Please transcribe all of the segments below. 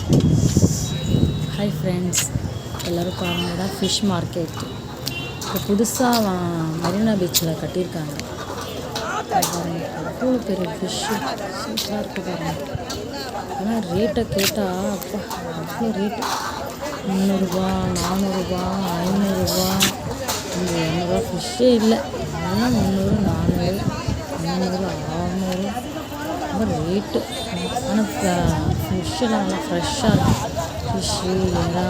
Hi friends, எல்லோரும் பாருங்கடா fish market இப்போ புதுசாக மெரினா பீச்சில் கட்டியிருக்காங்க. அவ்வளோ பெரிய ஃபிஷ்ஷு சூப்பராக இருக்குது பாருங்கள். ஆனால் ரேட்டை கேட்டால் அப்பா அவ்வளோ ரேட்டு 300ரூபா, 400ரூபா, 500ரூபா, இந்த 200ரூபா ஃபிஷ்ஷே இல்லை. எல்லாம் 300, 400, 500, 600 ரொம்ப ரேட்டு. ஆனால் ஃபிஷ்ஷெல்லாம் நல்லா ஃப்ரெஷ்ஷாக இருக்கும். ஃபிஷ்ஷு, எறா,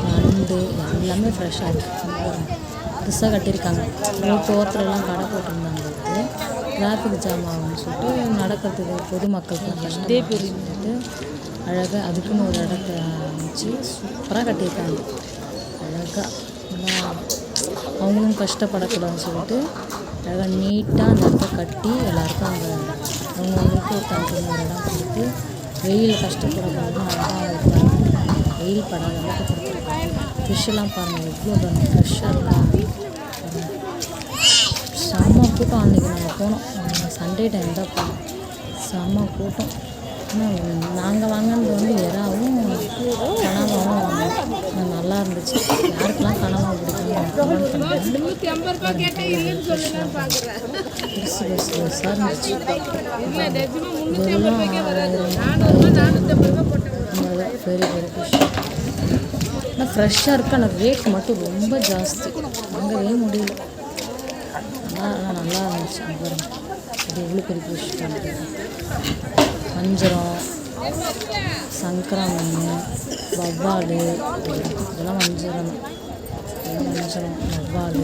நண்டு எல்லாமே ஃப்ரெஷ்ஷாக இருக்குது. புதுசாக கட்டியிருக்காங்க. ரோட்டோரத்துலலாம் கடை போட்டிருந்தாங்க. டிராஃபிக் ஜாம் ஆகும்னு சொல்லிட்டு நடக்கிறதுக்கு பொதுமக்களுக்கு கஷ்டமே சொல்லிட்டு அழகாக அதுக்குன்னு ஒரு இடத்த அமைச்சு சூப்பராக கட்டியிருக்காங்க. அழகாக அவங்களும் கஷ்டப்படக்கூடாதுன்னு சொல்லிட்டு அழகாக நீட்டாக அந்த இடத்த கட்டி எல்லாருக்கும் அவங்களுக்கு ஒரு தனித்தனி ஒரு இடம் கொடுத்து வெயில் கஷ்டப்படக்கூடாதுன்னு அழகாக அவங்களுக்கு வெயில் படாத அளவுக்கு கொடுத்துருக்காங்க. ஃபிஷ்ஷெல்லாம் பாருங்கள் எவ்வளோ ஃப்ரெஷ்ஷாக இருக்காங்க. செம்ம கூட்டம். அன்றைக்கி நாங்கள் போனோம், சண்டே டைம் தான் போனோம். செம்ம கூட்டம். ஆனால் நாங்கள் வாங்கினது எறாவும் கனவாவும் வாங்கினோம். நல்லா இருந்துச்சு. யாருக்கெல்லாம் கனவா பிடிக்கும் பெருசாக இருந்துச்சு. இதெல்லாம் பெரிய பெரிய ஃபிஷ். ஆனால் ஃப்ரெஷ்ஷாக இருக்குது. ஆனால் ரேட் மட்டும் ரொம்ப ஜாஸ்தி, வாங்கவே முடியல. ஆனால் நல்லா இருந்துச்சு. அப்புறம் அது எவ்வளோ பெரிய ஃபிஷ் பண்ணுறது. வஞ்சரம், சங்கரா மீன், வவ்வால், இதெல்லாம் வஞ்சரம், வவ்வால்.